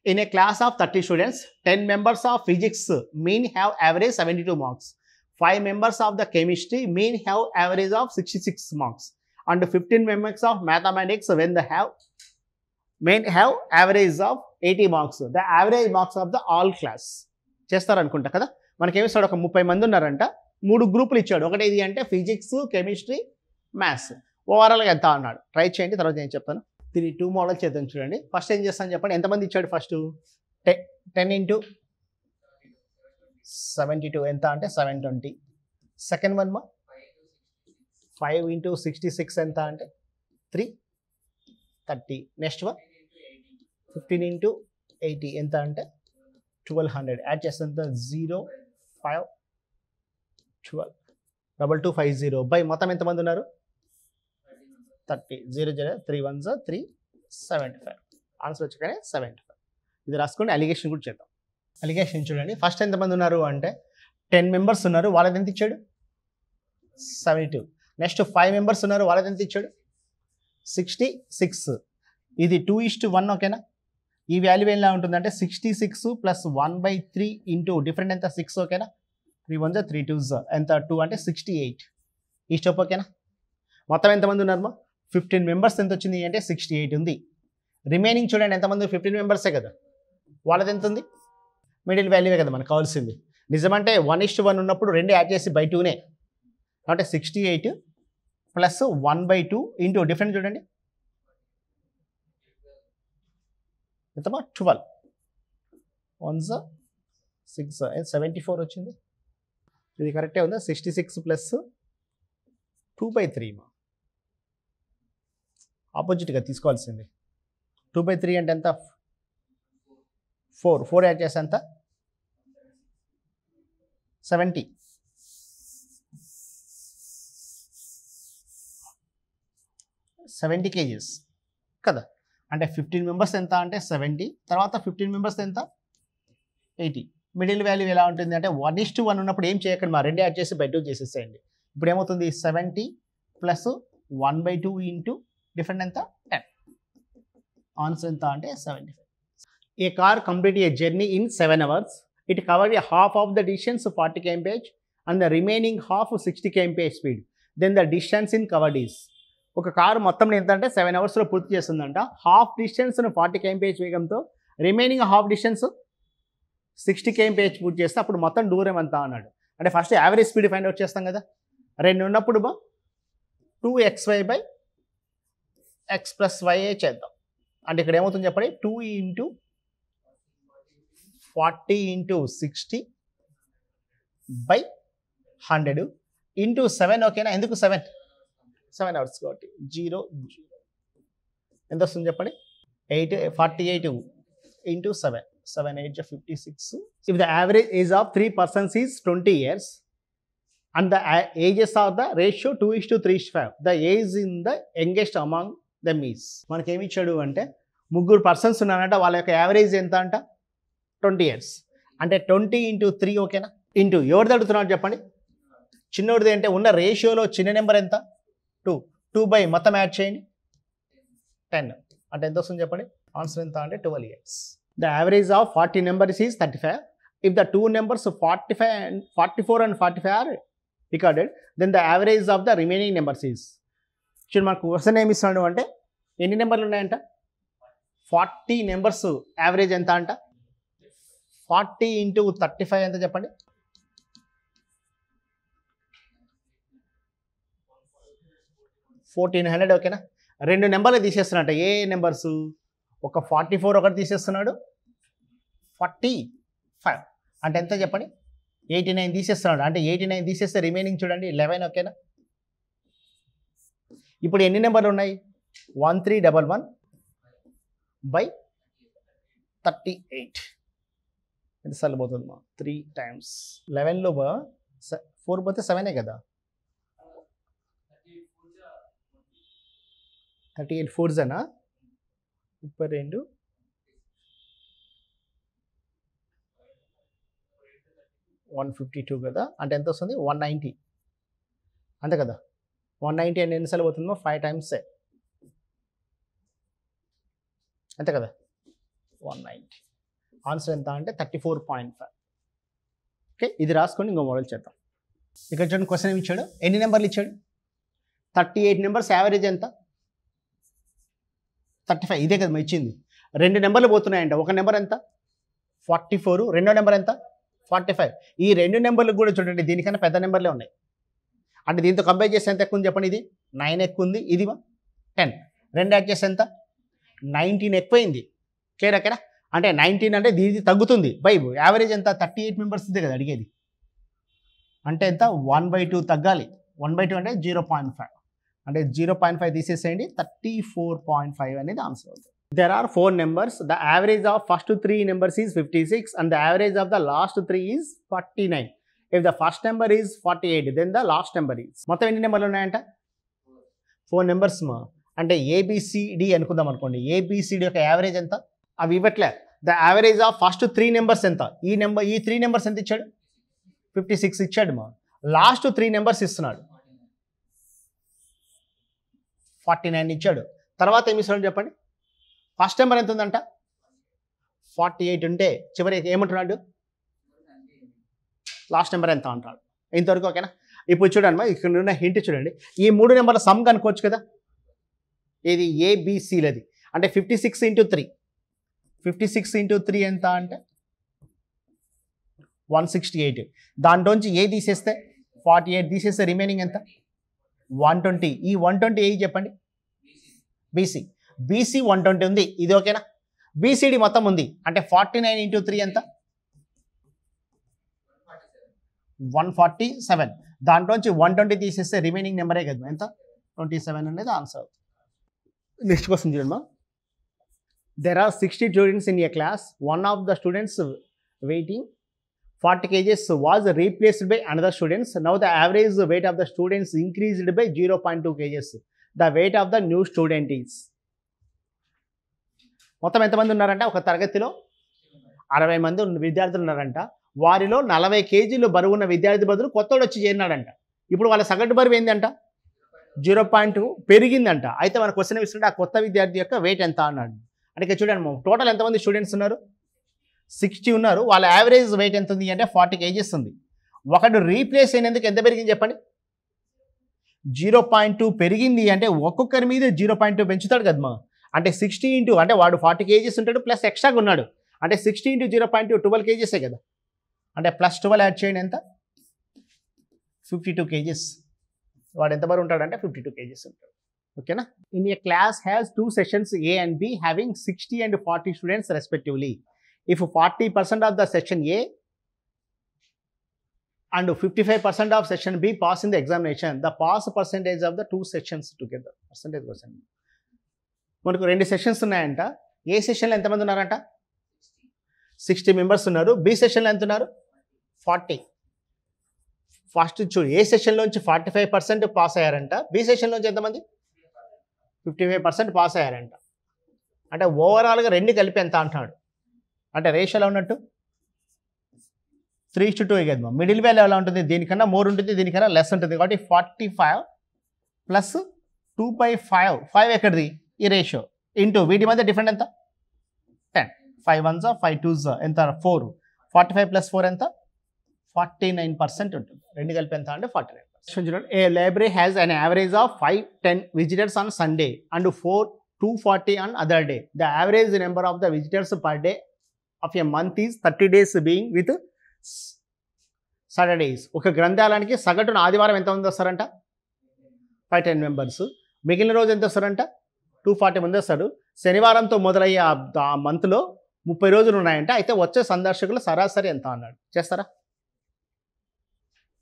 In a class of 30 students, 10 members of physics mean have average 72 marks. 5 members of the chemistry mean have average of 66 marks. And 15 members of mathematics when they have mean have average of 80 marks. The average marks of the all class. చేస్తారనుకుంటా కదా. మనకేమిస్తాడు, ఒక 30 మంది ఉన్నారంట, 3 గ్రూపులు ఇచ్చాడు. ఒకటి ఏది అంటే physics, chemistry, maths. ఓవరాల్గా ఎంత అన్నాడు. ట్రై చేయండి, తర్వాత నేను చెప్తాను. దీని 2 మోడల్ చేద్దాం చూడండి. ఫస్ట్ ఏం చేస్తాను చెప్పండి. ఎంతమంది ఇచ్చాడు? ఫస్ట్ 10 into 72 ఎంత అంటే 720. సెకండ్ వన్ 5 into 66 ఎంత అంటే 330. నెక్స్ట్ వన్ 15 into 80 ఎంత అంటే 1200. యాడ్ చేస్తే 0 5 12 2250 బై మొత్తం ఎంతమంది ఉన్నారు? 30. 0 0 3 1 3 75. ఆన్సర్ వచ్చాకనే 75. ఇది రాసుకోండి. అలిగేషన్ కూడా చేద్దాం. అలిగేషన్ చూడండి. ఫస్ట్ ఎంతమంది ఉన్నారు అంటే 10 మెంబర్స్ ఉన్నారు, వాళ్ళది ఎంత ఇచ్చాడు? 72. నెక్స్ట్ 5 మెంబర్స్ ఉన్నారు, వాళ్ళది ఎంత ఇచ్చాడు? 66. ఇది 2:1 ఓకేనా? ఈ వాల్యూ ఎలా ఉంటుందంటే 66 ప్లస్ 1/3 ఇంటూ డిఫరెంట్ ఎంత 6 ఓకేనా? 3 1 3 2 ఎంత 2 అంటే 68. ఈ స్టెప్ ఓకేనా? మొత్తం ఎంతమంది ఉన్నారు? 15 మెంబర్స్ ఎంత వచ్చింది అంటే 68 ఉంది. రిమైనింగ్ చూడండి ఎంతమంది? 15 మెంబర్సే కదా, వాళ్ళది ఎంత ఉంది? మిడిల్ వాల్యూవే కదా మనకు కావాల్సింది. నిజమంటే 1:1 ఉన్నప్పుడు 2 యాడ్ చేసి బై 2నే, అంటే 68 ప్లస్ 1/2 ఇంటూ డిఫరెంట్ చూడండి ఎంతమా 12 1 6 74 వచ్చింది. ఇది కరెక్టే ఉందా? 66 ప్లస్ 2/3 ఆపోజిట్గా తీసుకోవాల్సింది. 2/3 అంటే ఎంత? 4 యాడ్ చేస్తే ఎంత? 70. 70 kgs కదా. అంటే 15 మెంబర్స్ ఎంత అంటే 70, తర్వాత 15 మెంబర్స్ ఎంత 80. మిడిల్ వాల్యూ ఎలా ఉంటుంది అంటే 1:1 ఉన్నప్పుడు ఏం చేయకండి, మా 2 యాడ్ చేసి బై 2 చేసేసేయండి. ఇప్పుడు ఏమవుతుంది? 70 ప్లస్ 1/2 ఇంటూ డిఫరెంట్ ఎంత 10. ఆన్సర్ ఎంత అంటే 75. A car complete a journey in 7 hours. It covered a half of the distance 40 km/h and the remaining half 60 km/h speed. Then the distance in covered is. ఒక car మొత్తం ఎంత అంటే 7 hours పూర్తి చేస్తుందంట. Half distance 40 km/h వేగంతో, remaining half distance 60 km/h పూర్తి చేస్తే అప్పుడు మొత్తం దూరం ఎంత అన్నాడు. అంటే first average speed find out చేస్తాం కదా. 2 ఉన్నప్పుడు 2xy by x plus y చేద్దాం. అంటే ఇక్కడ ఏమవుతుంది చెప్పండి? 2 into 40 into 60 బై 100 ఇంటూ 7 ఓకేనా? ఎందుకు 7 hours కాబట్టి 0 ఎంత వస్తుంది చెప్పండి? 48 into 7 8 56. If the average age of 3 persons is 20 years and the ages of the ratio 2:3:5, the age in the youngest among them is. మనకేమి ఇచ్చాడు అంటే 3 పర్సన్స్ ఉన్నారంట, వాళ్ళ యొక్క యావరేజ్ ఎంత అంట 20 years. అంటే 20 into 3 ఓకేనా? ఇంటూ ఎవరిది అడుగుతున్నాడు చెప్పండి? చిన్నోడిది. అంటే ఉన్న రేషియోలో చిన్న నెంబర్ ఎంత? 2 బై మొత్తం యాడ్ చేయండి 10. అంటే ఎంత వస్తుంది చెప్పండి? ఆన్సర్ ఎంత అంటే 12 years. The average of 40 numbers is 35. If the 2 numbers 44 and 45 are recorded, then the average of the remaining numbers is. చూడండి మనకు క్వశ్చన్ ఏమి ఇస్తున్నాడు అంటే ఎన్ని నెంబర్లు ఉన్నాయంట? 40 నెంబర్స్ యావరేజ్ ఎంత అంట? 40 into 35 ఎంత చెప్పండి? 1400 ఓకేనా? 2 నెంబర్లు తీసేస్తున్నట్ట. ఏ నెంబర్స్? ఒక 44 ఒకటి తీసేస్తున్నాడు, 45 అంటే ఎంత చెప్పండి? 89 తీసేస్తున్నాడు. అంటే 89 తీసేస్తే రిమైనింగ్ చూడండి 11 ఓకేనా? ఇప్పుడు ఎన్ని నెంబర్లు ఉన్నాయి? 1311 బై 38 ఎన్నిసార్లు పోతుంది? 3 times 11లో 4 పోతే 7 కదా. 38 4s 32 152 కదా. అంటే ఎంత వస్తుంది? 190 అంతే కదా. 190 అని ఎన్నిసార్లు పోతుందో 5 times అంతే కదా 190. ఆన్సర్ ఎంత అంటే 34.5. ఓకే, ఇది రాసుకొని ఇంకో మోడల్ చేద్దాం. ఇక్కడ చూడండి క్వశ్చన్ ఏమి ఇచ్చాడు, ఎన్ని నెంబర్లు ఇచ్చాడు? 38 నెంబర్స్, యావరేజ్ ఎంత? 35. ఇదే కదా ఇచ్చింది. 2 నెంబర్లు పోతున్నాయంట. ఒక నెంబర్ ఎంత? 44. రెండో నెంబర్ ఎంత? 45. ఈ 2 నెంబర్లు కూడా చూడండి దీనికన్నా పెద్ద నెంబర్లే ఉన్నాయి. అంటే దీంతో కంపేర్ చేస్తే ఎంత ఎక్కువ ఉంది చెప్పండి? ఇది 9 ఎక్కువ ఉంది, ఇది 10. 2 యాడ్ చేస్తే ఎంత? 19 ఎక్కువైంది. క్లియర్ అక్కడ? అంటే 19 అంటే ఇది తగ్గుతుంది. బై యావరేజ్ ఎంత? 38 మెంబర్స్ ఇదే కదా అడిగేది. అంటే ఎంత? 1/2 తగ్గాలి. 1/2 అంటే 0.5. అంటే 0.5 తీసేసేయండి, 34.5 అనేది ఆన్సర్ అవుతుంది. There are 4 numbers. The average of first 3 numbers is 56 and the average of the last 3 is 49. If the first number is 48, then the last number is. మొత్తం ఎన్ని నెంబర్లు ఉన్నాయంట? 4 నెంబర్స్. అంటే ఏబిసిడి అనుకుందాం అనుకోండి. ఏబిసిడి యొక్క యావరేజ్ ఎంత? అవి ఇవ్వట్లే. The average of first 3 numbers ఎంత? ఈ 3 నెంబర్స్ ఎంత ఇచ్చాడు? 56 ఇచ్చాడు. లాస్ట్ 3 నెంబర్స్ ఇస్తున్నాడు, 49 ఇచ్చాడు. తర్వాత ఏమి ఇస్తున్నాడు చెప్పండి? ఫస్ట్ నెంబర్ ఎంత ఉందంట? 48 ఉంటే చివరి ఏమంటున్నాడు? లాస్ట్ నెంబర్ ఎంత అంటాడు. ఇంతవరకు ఓకేనా? ఇప్పుడు చూడండి ఇక్కడ ఉన్న హింట్ చూడండి. ఈ 3 నెంబర్ల సమ్ కనుక్కోవచ్చు కదా. ఇది ఏబిసిలది. అంటే 56 × 3. 56 × 3 ఎంత అంటే 168. దాంట్లోంచి ఏ తీసేస్తే 48 తీసేస్తే రిమైనింగ్ ఎంత? 120. ఈ 120 ఏ చెప్పండి? బీసీ. బీసీ 120 ఉంది, ఇది ఓకేనా? బీసీడి మొత్తం ఉంది. అంటే 49 × 3 ఎంత? 147. దాంట్లోంచి 120 తీసేస్తే రిమైనింగ్ నెంబరే కదా ఎంత? 27 అనేది ఆన్సర్ అవుతుంది. నెక్స్ట్ క్వశ్చన్ చూడండి. There are 60 students in a class. One of the students weighing 40 kgs was replaced by another student. Now the average weight of the students increased by 0.2 kgs. The weight of the new student is. మొత్తం ఎంతమంది ఉన్నారంట? ఒక తరగతిలో 60 మంది విద్యార్థులు ఉన్నారంట. వారిలో 40 కేజీలు బరువు ఉన్న విద్యార్థి బదులు కొత్తోడు వచ్చి చేరినాడంట. ఇప్పుడు వాళ్ళ సగటు బరువు ఏంటంట? 0.2 పెరిగిందంట. అయితే మన క్వశ్చన్ ఇస్తుంటే ఆ కొత్త విద్యార్థి యొక్క వెయిట్ ఎంత అన్నాడు. అంటే ఇక్కడ చూడండి టోటల్ ఎంతమంది స్టూడెంట్స్ ఉన్నారు? 60 ఉన్నారు. వాళ్ళ యావరేజ్ వెయిట్ ఎంత ఉంది అంటే 40 కేజీస్ ఉంది. ఒకడు రీప్లేస్ అయినందుకు ఎంత పెరిగింది చెప్పండి? 0.2 పెరిగింది. అంటే ఒక్కొక్కరి మీద 0.2 పెంచుతాడు కదమ్మా. అంటే 60 × అంటే వాడు 40 కేజీస్ ఉంటాడు ప్లస్ ఎక్స్ట్రాగా ఉన్నాడు. అంటే 60 × 0.2 12 కేజీసే కదా. అంటే ప్లస్ 12 యాడ్ చేయండి ఎంత? 52 కేజీస్. వాడు ఎంత బరువు ఉంటాడంటే 52 కేజీస్ ఉంటాడు. ఓకేనా? In a class has 2 sessions A and B having 60 and 40 students respectively. If 40% of the section A and 55% of section B pass in the examination, the pass percentage of the 2 sections together. Percentage. మనకు 2 sessions ఉన్నాయంట. ఏ సెషన్లో ఎంతమంది ఉన్నారంట? 60 members ఉన్నారు. B సెషన్లో ఎంత ఉన్నారు? 40. First చూడు, ఏ సెషన్లోంచి 45% పాస్ అయ్యారంట. బి సెషన్లోంచి ఎంతమంది? 55% పాస్ అయ్యారంట. అంటే ఓవరాల్గా 2 కలిపి ఎంత అంటున్నాడు. అంటే రేషియో ఎలా ఉన్నట్టు? 3:2 కదా. మిడిల్ వాల్యూ ఎలా ఉంటుంది? దీనికన్నా మోర్ ఉంటుంది, దీనికన్నా లెస్ ఉంటుంది. కాబట్టి 45 ప్లస్ 2/5. 5 ఎక్కడిది? ఈ రేషియో ఇంటూ వీటి మధ్య డిఫరెంట్ ఎంత? 10. 5 1s 5 2s ఎంత? 4. 45 + 4 ఎంత? 49% ఉంటుంది. 2 కలిపి ఎంత అంటే 49%. A library has an average of 5-10 visitors on Sunday and 240 on other day. The average number of the visitors per day of a month is 30 days being with Saturdays. ఒక గ్రంథాలయానికి సగటున ఆదివారం ఎంతమంది వస్తారంట? 5-10 మెంబర్స్. మిగిలిన రోజు ఎంత వస్తారంట? 240 మంది వస్తారు. శనివారంతో మొదలయ్యే ఆ మంత్లో 30 రోజులు ఉన్నాయంట. అయితే వచ్చే సందర్శకులు సరాసరి ఎంత అన్నాడు. చేస్తారా?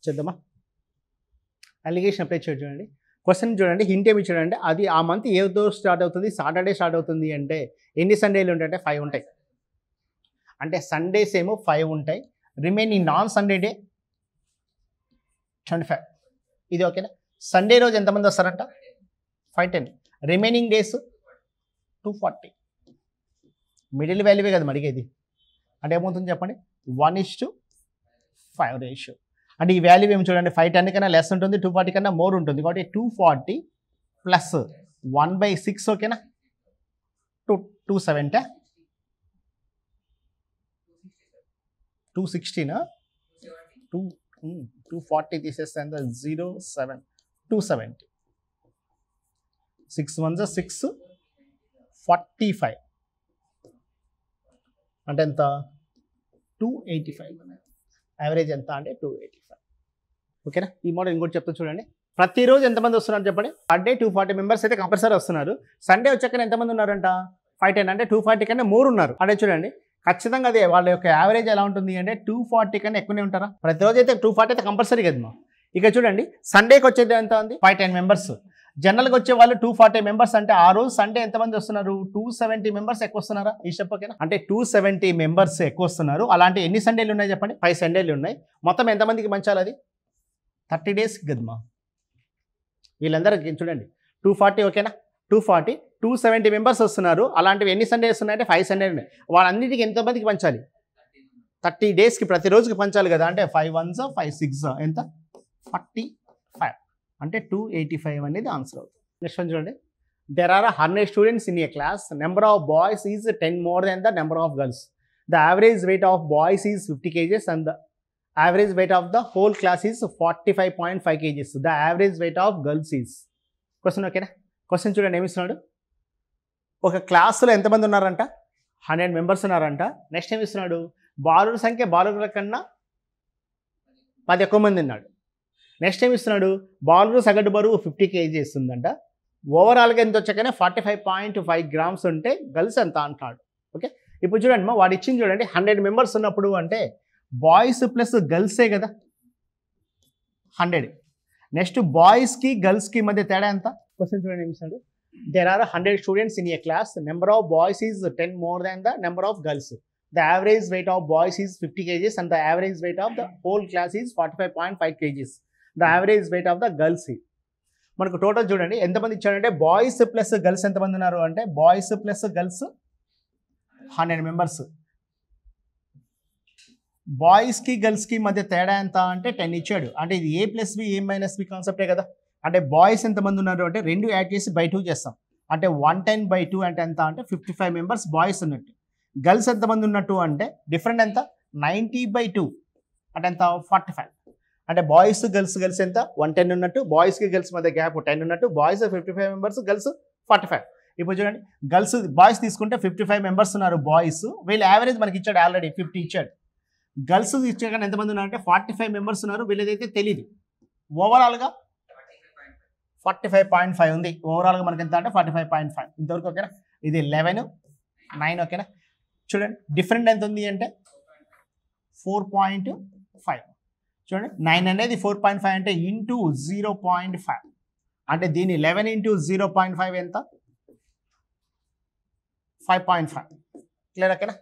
చేద్దామా? అలిగేషన్ అప్లై చూడండి. క్వశ్చన్ చూడండి. హింట్ ఏమి చూడండి. అది ఆ మంత్ ఏదో స్టార్ట్ అవుతుంది? సాటర్డే స్టార్ట్ అవుతుంది. అంటే ఎన్ని సండేలు ఉంటాయంటే 5 ఉంటాయి. అంటే సండేస్ ఏమో 5 ఉంటాయి. Remaining non Sunday day 25. ఇది ఓకేనా? సండే రోజు ఎంతమంది వస్తారంట? 5-10. Remaining days 240. మిడిల్ వాల్యూవే కదా అడిగేది. అంటే ఏమవుతుంది చెప్పండి? 1:5 రేషియో. అంటే ఈ వాల్యూ ఏమి చూడండి, 510 కన్నా లెస్ ఉంటుంది, 240 కన్నా మోర్ ఉంటుంది. కాబట్టి 240 ప్లస్ 1/6 ఓకేనా? 270. 260 240 తీసేస్తే ఎంత 07 270 6 1 6 45 అంటే ఎంత 285 యావరేజ్ ఎంత అంటే 285 ఓకేనా. ఈ మోడల్ ఇంకోటి చెప్తా చూడండి. ప్రతిరోజు ఎంతమంది వస్తున్నారు చెప్పండి. పర్ డే 240 మెంబర్స్ అయితే కంపల్సరీ వస్తున్నారు. సండే వచ్చాక ఎంతమంది ఉన్నారంట 510 అంటే 240 కన్నా మోర్ ఉన్నారు. అంటే చూడండి ఖచ్చితంగా అదే వాళ్ళ యొక్క యావరేజ్ ఎలా ఉంటుంది అంటే 240 కన్నా ఎక్కువనే ఉంటారా. ప్రతిరోజు అయితే 240 అయితే కంపల్సరీ కదా. ఇక చూడండి సండేకి వచ్చేది ఎంత ఉంది 510 మెంబర్స్. జనరల్గా వచ్చే వాళ్ళు 240 మెంబర్స్ అంటే ఆ రోజు సండే ఎంతమంది వస్తున్నారు 270 మెంబర్స్ ఎక్కువ వస్తున్నారా ఈ స్టెప్ ఓకేనా. అంటే 270 మెంబర్స్ ఎక్కువ వస్తున్నారు. అలాంటి ఎన్ని సండేలు ఉన్నాయి చెప్పండి 5 సండేలు ఉన్నాయి. మొత్తం ఎంతమందికి పంచాలి అది 30 డేస్ గదమ్మా. వీళ్ళందరికీ చూడండి 240 ఓకేనా 240 270 మెంబర్స్ వస్తున్నారు. అలాంటివి ఎన్ని సండేస్ ఉన్నాయంటే 5 సండేలు ఉన్నాయి. వాళ్ళన్నిటికీ ఎంతమందికి పంచాలి 30 డేస్కి ప్రతిరోజుకి పంచాలి కదా. అంటే 5 1 5 6 ఎంత 45 అంటే 285 అనేది ఆన్సర్ అవుతుంది. నెక్స్ట్ వన్ చూడండి. There are 100 students in a class. Number of boys is 10 more than the number of girls. The average weight of boys is 50 kgs and the average weight of the whole class is 45.5 kgs. The average weight of girls is. Question ఓకేనా. Question చూడండి ఏమిస్తున్నాడు. ఒక క్లాసులో ఎంతమంది ఉన్నారంట 100 members ఉన్నారంట. Next ఏమి ఇస్తున్నాడు బాలుల సంఖ్య బాలుల కన్నా 10 ఎక్కువ మంది ఉన్నాడు. నెక్స్ట్ ఏమి ఇస్తున్నాడు బాలురు సగటు బరువు 50 kgs ఉందంట. ఓవరాల్గా ఎంత వచ్చాకనే 45.5 grams ఉంటే గర్ల్స్ ఎంత అంటాడు. ఓకే ఇప్పుడు చూడండి మా వాడు ఇచ్చింది చూడండి 100 మెంబర్స్ ఉన్నప్పుడు అంటే బాయ్స్ ప్లస్ గర్ల్సే కదా 100. నెక్స్ట్ బాయ్స్కి గర్ల్స్కి మధ్య తేడా ఎంత. క్వశ్చన్ చూడండి ఏమి ఇస్తున్నాడు. There are 100 students in a class. Number of boys is 10 more than the number of girls. The average weight of boys is 50 kgs and the average weight of the whole class is 45.5 kgs. The average weight of the girls is. మనకు total చూడండి ఎంతమంది ఇచ్చాడంటే boys plus girls ఎంతమంది ఉన్నారు అంటే boys plus girls 100 members. బాయ్స్కి గర్ల్స్కి మధ్య తేడా ఎంత అంటే 10 ఇచ్చాడు. అంటే ఇది ఏ ప్లస్ బి ఏ మైనస్ బి కాన్సెప్టే కదా. అంటే బాయ్స్ ఎంతమంది ఉన్నారు అంటే 2 యాడ్ చేసి by 2 చేస్తాం. అంటే 110/2 అంటే ఎంత అంటే 55 మెంబర్స్ బాయ్స్ ఉన్నట్టు. గర్ల్స్ ఎంతమంది ఉన్నట్టు అంటే డిఫరెంట్ ఎంత 90/2 అంటే ఎంత 45. అంటే బాయ్స్ గర్ల్స్ ఎంత 110 ఉన్నట్టు. బాయ్స్కి గర్ల్స్ మధ్య గ్యాప్ 10 ఉన్నట్టు. Boys 55 members girls 45. ఇప్పుడు చూడండి గర్ల్స్ బాయ్స్ తీసుకుంటే 55 మెంబర్స్ ఉన్నారు బాయ్స్. వీళ్ళ యావరేజ్ మనకి ఇచ్చాడు ఆల్రెడీ 50 ఇచ్చాడు. గర్ల్స్ ఇచ్చాక ఎంతమంది ఉన్నారంటే 45 మెంబర్స్ ఉన్నారు. వీళ్ళదైతే తెలియదు. ఓవరాల్గా 45.5 ఉంది. ఓవరాల్గా మనకి ఎంత అంటే 45.5 ఇంతవరకు ఓకేనా. ఇది 11 9 ఓకేనా. చూడండి డిఫరెంట్ ఎంత ఉంది అంటే 4.5. చూడండి 9 అనేది 4.5 అంటే ఇంటూ 0.5 అంటే దీని 11 ఇంటూ 0.5 ఎంత 5.5. క్లియర్ ఓకేనా.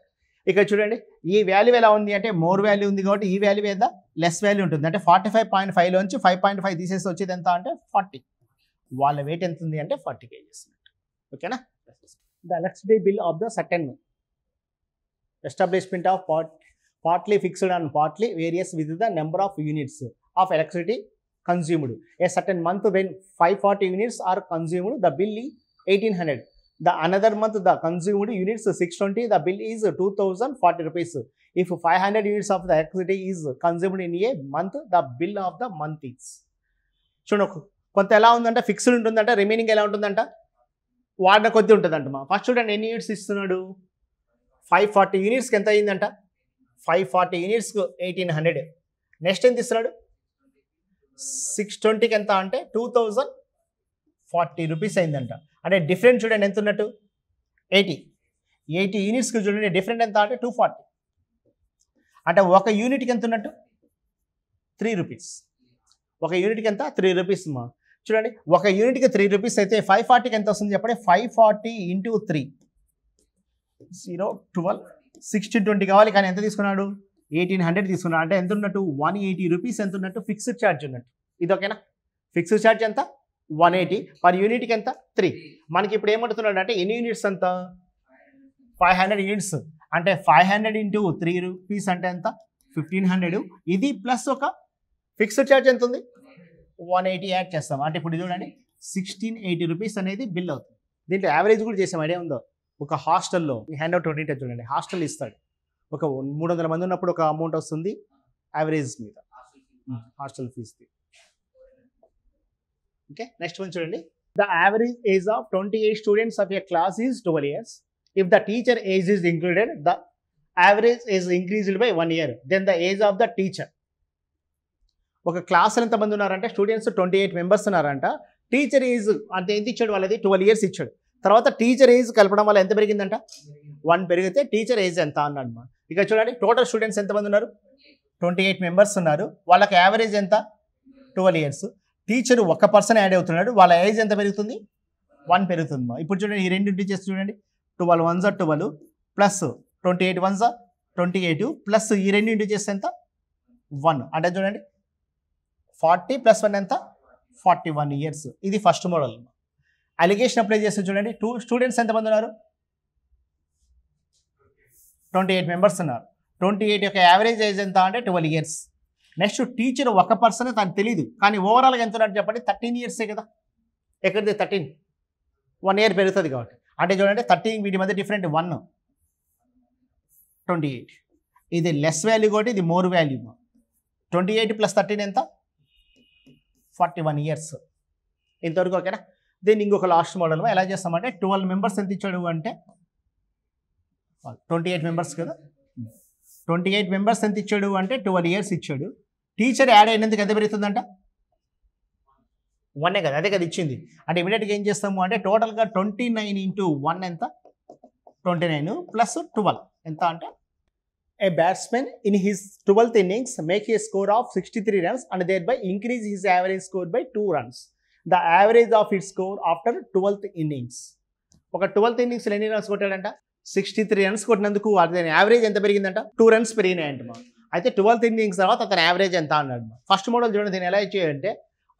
ఇక్కడ చూడండి ఈ వాల్యూ ఎలా ఉంది అంటే మోర్ వాల్యూ ఉంది కాబట్టి ఈ వాల్యూ ఏదా లెస్ వాల్యూ ఉంటుంది. అంటే 45.5లోంచి 5.5 తీసేసి వచ్చేది ఎంత అంటే 40. వాళ్ళ వెయిట్ ఎంత ఉంది అంటే 40 kgs ఓకేనా. The electricity bill of the certain establishment of partly fixed and partly various with the number of units of electricity consumed. A certain month when 540 units are consumed, the bill is 1800. The another month the consumed units 620, the bill is 2040 rupees. If 500 units of the electricity is consumed in a month, the bill of the month is. చూడండి కొంత ఎలా ఉందంటే fixed ఉంటుందంట. Remaining ఎలా ఉంటుందంట వాడిన కొద్ది ఉంటుందంట. ఫస్ట్ చూడండి ఎన్ని యూనిట్స్ ఇస్తున్నాడు 540 యూనిట్స్కి ఎంత అయిందంట 540 యూనిట్స్కి 1800. నెక్స్ట్ ఎంత ఇస్తున్నాడు 620కి ఎంత అంటే 2040 రూపీస్ అయిందంట. అంటే డిఫరెంట్ చూడండి ఎంత ఉన్నట్టు 80 యూనిట్స్కి చూడండి డిఫరెంట్ ఎంత అంటే 240. అంటే ఒక యూనిట్కి ఎంత ఉన్నట్టు 3 రూపీస్. ఒక యూనిట్కి ఎంత 3 రూపీస్ మా. చూడండి ఒక యూనిట్కి 3 రూపీస్ అయితే 540కి ఎంత వస్తుంది చెప్పండి. 540 ఇంటూ 3 0 12 1620 కావాలి. కానీ ఎంత తీసుకున్నాడు 1800 తీసుకున్నాడు. అంటే ఎంత ఉన్నట్టు 180 రూపీస్ ఎంత ఉన్నట్టు ఫిక్స్డ్ ఛార్జ్ ఉన్నట్టు. ఇది ఓకేనా. ఫిక్స్డ్ ఛార్జ్ ఎంత 180 పర్ యూనిట్కి ఎంత 3. మనకి ఇప్పుడు ఏమంటున్నాడు అంటే ఎన్ని యూనిట్స్ అంత 500 యూనిట్స్. అంటే 500 ఇంటూ 3 రూపీస్ అంటే ఎంత 1500. ఇది ప్లస్ ఒక ఫిక్స్డ్ ఛార్జ్ ఎంత ఉంది 180 యాడ్ చేస్తాం. అంటే ఇప్పుడు చూడండి 1680 రూపీస్ అనేది బిల్ అవుతుంది. దీంట్లో యావరేజ్ కూడా చేసాం. ఐడియా ఉందో ఒక హాస్టల్లో ఈ హ్యాండ్ అవుట్ ఉంటే చూడండి హాస్టల్ ఇస్తాడు. ఒక 300 మంది ఉన్నప్పుడు ఒక అమౌంట్ వస్తుంది యావరేజ్ మీద హాస్టల్ ఫీజ్ది. ఓకే, నెక్స్ట్ వన్ చూడండి. The average age of 28 students of a class is 12 years. If the teacher age is included the average age increased by 1 year. Then the age of the teacher. ఒక క్లాస్లో ఎంతమంది ఉన్నారంటే students 28 members ఉన్నారంట. Teacher age అంటే ఎంత ఇచ్చాడు వాళ్ళది 12 years ఇచ్చాడు. తర్వాత టీచర్ ఏజ్ కలపడం వల్ల ఎంత పెరిగిందంట 1 పెరిగితే టీచర్ ఏజ్ ఎంత అన్నాడు. ఇక చూడండి టోటల్ స్టూడెంట్స్ ఎంతమంది ఉన్నారు 28 మెంబర్స్ ఉన్నారు. వాళ్ళకి యావరేజ్ ఎంత 12 years. టీచర్ ఒక పర్సన్ యాడ్ అవుతున్నాడు, వాళ్ళ ఏజ్ ఎంత పెరుగుతుంది 1 పెరుగుతుంది. ఇప్పుడు చూడండి ఈ రెండు చేసి చూడండి 12 1s 12 ప్లస్ 28 1s 28 ప్లస్ ఈ రెండు ఇంటూ చేస్తే ఎంత 1 అంటే చూడండి 40 + 1 ఎంత 41 years. ఇది ఫస్ట్ మోడల్. అలిగేషన్ అప్లై చేస్తే చూడండి స్టూడెంట్స్ ఎంతమంది ఉన్నారు 28 మెంబర్స్ ఉన్నారు. 28 యొక్క యావరేజ్ ఏజ్ ఎంత అంటే 12 years. నెక్స్ట్ టీచర్ ఒక పర్సన్ తనకు తెలియదు కానీ ఓవరాల్గా ఎంత ఉన్నట్టు చెప్పండి 13 years కదా. ఎక్కడిది 13 1 year పెరుగుతుంది కాబట్టి అంటే చూడండి 13 వీటి మధ్య డిఫరెంట్ 1 28. ఇది లెస్ వాల్యూ కాబట్టి ఇది మోర్ వాల్యూ. 28 + 13 ఎంత 41 years. ఇంతవరకు ఓకేనా. దీన్ని ఇంకొక లాస్ట్ మోడల్ ఎలా చేస్తామంటే 12 మెంబర్స్ ఎంత ఇచ్చాడు అంటే 28 మెంబర్స్ కదా. 28 మెంబర్స్ ఎంత ఇచ్చాడు అంటే 12 years ఇచ్చాడు. టీచర్ యాడ్ అయినందుకు ఎంత పెరుగుతుందంట 1 కదా, అదే కదా ఇచ్చింది. అంటే ఇమీడియట్గా ఏం చేస్తాము అంటే టోటల్గా 29 × 1 ఎంత 29 + 12 ఎంత అంటే a batsman in his 12th innings make a score of 63 runs and thereby increase his average score by 2 runs. The average of its score after 12th innings. ఒక 12th innings ఎన్ని రన్స్ కొట్టాడంట 63 runs కొట్టినందుకు అతని average ఎంత పెరిగిందంట 2 runs పెరిగినాయంట. అయితే 12th innings తర్వాత అతని average ఎంత అన్నాడు. ఫస్ట్ మోడల్ చూడండి దీన్ని ఎలా ఇచ్చేయంటే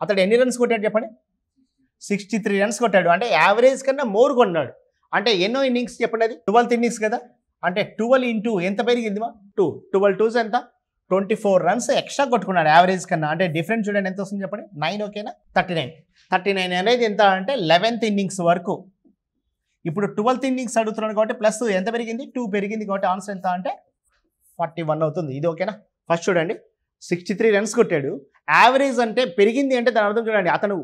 అతడు ఎన్ని రన్స్ కొట్టాడు చెప్పండి 63 runs కొట్టాడు. అంటే యావరేజ్ కన్నా మోర్ కొన్నాడు. అంటే ఎన్నో ఇన్నింగ్స్ చెప్పండి అది 12th innings కదా. అంటే 12 × ఎంత పెరిగింది 2 12 2s ఎంత 24 runs ఎక్స్ట్రా కొట్టుకున్నాడు యావరేజ్ కన్నా. అంటే డిఫరెన్స్ చూడండి ఎంత వస్తుంది చెప్పండి 9 ఓకేనా. 39 అనేది ఎంత అంటే 11th innings వరకు. ఇప్పుడు 12th innings అడుగుతున్నాడు కాబట్టి ప్లస్ ఎంత పెరిగింది 2 పెరిగింది కాబట్టి ఆన్సర్ ఎంత అంటే 41 అవుతుంది. ఇది ఓకేనా. ఫస్ట్ చూడండి 63 runs కొట్టాడు. యావరేజ్ అంటే పెరిగింది అంటే దాని అర్థం చూడండి అతను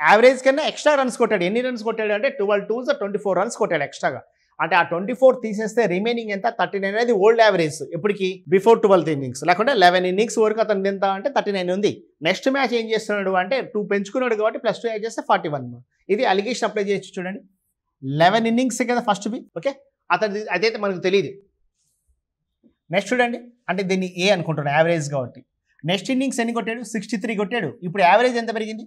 యావరేజ్ కన్నా ఎక్స్ట్రా రన్స్ కొట్టాడు. ఎన్ని రన్స్ కొట్టాడు అంటే 12 2s 24 runs కొట్టాడు ఎక్స్ట్రాగా. అంటే ఆ 24 తీసేస్తే రిమైనింగ్ ఎంత 39 అనేది ఓల్డ్ యావరేజ్ ఎప్పటికి బిఫోర్ 12th innings. లేకుంటే 11 innings వరకు అతను ఎంత అంటే 39 ఉంది. నెక్స్ట్ మ్యాచ్ ఏం చేస్తున్నాడు అంటే 2 పెంచుకున్నాడు కాబట్టి +2 యాడ్ చేస్తే 41. ఇది అలిగేషన్ అప్లై చేయొచ్చు చూడండి 11 innings కదా ఫస్ట్ బి ఓకే. అతను అదైతే మనకు తెలియదు. నెక్స్ట్ చూడండి అంటే దీన్ని ఏ అనుకుంటున్నాను యావరేజ్ కాబట్టి. నెక్స్ట్ ఇన్నింగ్స్ ఎన్ని కొట్టాడు 63 కొట్టాడు. ఇప్పుడు యావరేజ్ ఎంత పెరిగింది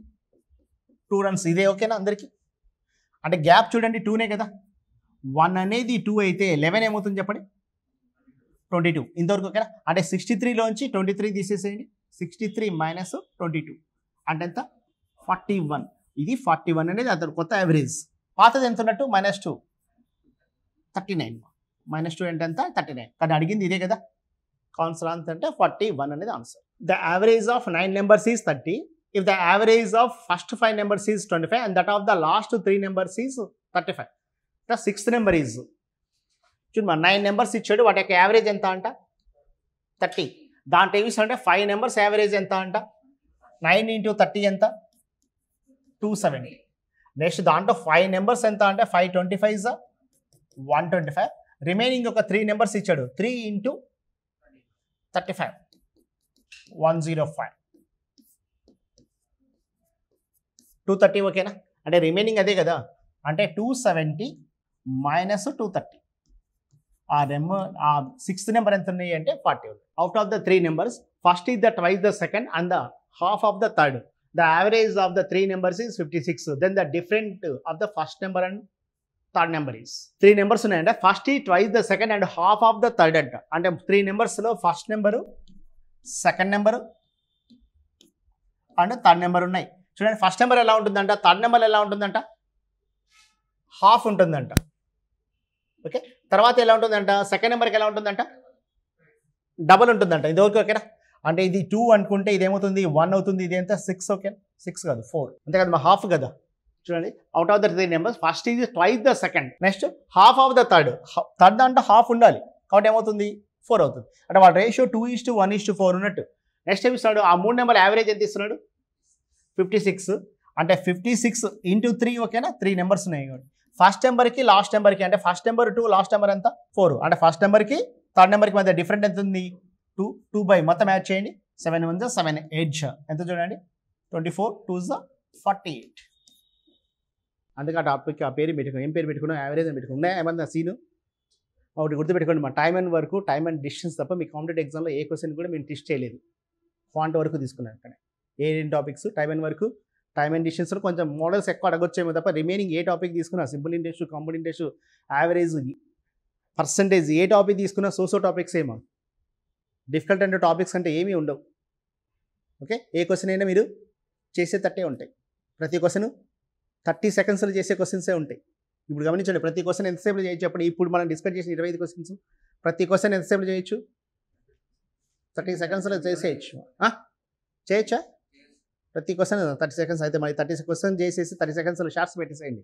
2 runs. ఇదే ఓకేనా అందరికి. అంటే గ్యాప్ చూడండి 2నే కదా. 1 అనేది 2 అయితే 11 ఏమవుతుంది చెప్పండి 22. ఇంతవరకు ఓకేనా. అంటే 63లోంచి 23 తీసేసేయండి. 63 - 22 అంటే ఎంత 41. ఇది 41 అనేది అతను కొత్త యావరేజ్. పాతది ఎంత ఉన్నట్టు -2 39 -2 అంటే ఎంత 39. కానీ అడిగింది ఇదే కదా. ఆన్సర్ అంటే 41 అనేది answer. The average of 9 numbers is 30. If the average of first 5 numbers is 25 and that of the last 3 numbers is 35. The 6th number is చూడమ్మా 9 numbers ఇచ్చాడు. వాటి యొక్క యావరేజ్ ఎంత అంట 30. దాంట్లో ఏమి అంటే 5 numbers యావరేజ్ ఎంత అంట 9 × 30 ఎంత 270. నెక్స్ట్ దాంట్లో 5 numbers ఎంత అంటే 5 25s 125. రిమైనింగ్ ఒక 3 numbers ఇచ్చాడు 3 × 35 105 230 ఓకేనా. అంటే రిమైనింగ్ అదే కదా. అంటే 270 - 230. ఆ 6th number ఎంత ఉన్నాయి అంటే 40. Out of the 3 numbers first is the twice the second and the half of the third. The average of the 3 numbers is 56. Then the different of the first number and third number is 3 numbers ఉన్నాయంటే first ఈ twice the second and half of the third అంట. అంటే 3 numbersలో first number second number and third number ఉన్నాయి. చూడండి first number ఎలా ఉంటుందంట third number ఎలా ఉంటుందంట హాఫ్ ఉంటుందంట ఓకే. తర్వాత ఎలా ఉంటుందంట సెకండ్ నెంబర్కి ఎలా ఉంటుందంట డబల్ ఉంటుందంట. ఇది ఓకే ఓకేనా. అంటే ఇది 2 అనుకుంటే ఇదేమవుతుంది 1 అవుతుంది. ఇది ఎంత 6 ఓకే 6 కాదు 4 అంతే కదా మా హాఫ్ కదా. చూడండి out of the 3 numbers first is twice the second next half of the third. Third అంటే హాఫ్ ఉండాలి కాబట్టి ఏమవుతుంది 4 అవుతుంది. అంటే వాళ్ళ రేషియో 2:1:4 ఉన్నట్టు. నెక్స్ట్ ఏమి ఇస్తున్నాడు, ఆ 3 నెంబర్ యావరేజ్ ఎంత ఇస్తున్నాడు, 56. అంటే 56 ఇంటూ 3, ఓకేనా, 3 నెంబర్స్ ఉన్నాయి. ఫస్ట్ నెంబర్కి లాస్ట్ నెంబర్కి, అంటే ఫస్ట్ నెంబర్ 2, లాస్ట్ నెంబర్ ఎంత 4. అంటే ఫస్ట్ నెంబర్కి థర్డ్ నెంబర్కి మధ్య డిఫరెంట్ ఎంత ఉంది, 2 బై మొత్తం యాడ్ చేయండి. 7 1 7 8 ఎంత చూడండి, 24 2 48. అందుకే ఆ టాపిక్ ఆ పేరు పెట్టుకున్నాం. ఏం పేరు పెట్టుకున్నాం, యావరేజ్ అని పెట్టుకున్నాం. ఉన్నాయా ఏమన్నా సీను? ఒకటి గుర్తుపెట్టుకోండి, మా టైమ్ అండ్ వరకు, టైమ్ అండ్ డిస్టెన్స్ తప్ప మీ కాంపిటేటివ్ ఎగ్జామ్లో ఏ క్వశ్చన్ కూడా మేము టెస్ట్ చేయలేదు. క్వాంట్ వరకు తీసుకున్నాను. కానీ ఏ టాపిక్స్, టైమ్ అండ్ వరకు, టైమ్ అండ్ డిస్టెన్స్లో కొంచెం మోడల్స్ ఎక్కువ అడగొచ్చేమో తప్ప రిమైనింగ్ ఏ టాపిక్ తీసుకున్నా, simple interest, compound interest, average, percentage, ఏ టాపిక్ తీసుకున్నా సోసో టాపిక్స్ ఏమో, డిఫికల్ట్ అంటే టాపిక్స్ అంటే ఏమీ ఉండవు. ఓకే, ఏ క్వశ్చన్ అయినా మీరు చేసే తట్టే ఉంటాయి. ప్రతి క్వశ్చన్ 30 సెకండ్స్లో చేసే క్వశ్చన్సే ఉంటాయి. ఇప్పుడు గమనించండి, ప్రతి క్వశ్చన్ ఎంతసేపు చేయొచ్చు చెప్పండి. ఇప్పుడు మనం డిస్కస్ చేసిన 25 క్వశ్చన్స్ ప్రతి క్వశ్చన్ ఎంతసేపు చేయొచ్చు, 30 సెకండ్స్లో చేసేయచ్చు. చేయొచ్చా? ప్రతి క్వశ్చన్ 30 సెకండ్స్ అయితే మరి 30 క్వశ్చన్ చేసేసి 30 సెకండ్స్లో షార్ట్స్ పెట్టేసేయండి.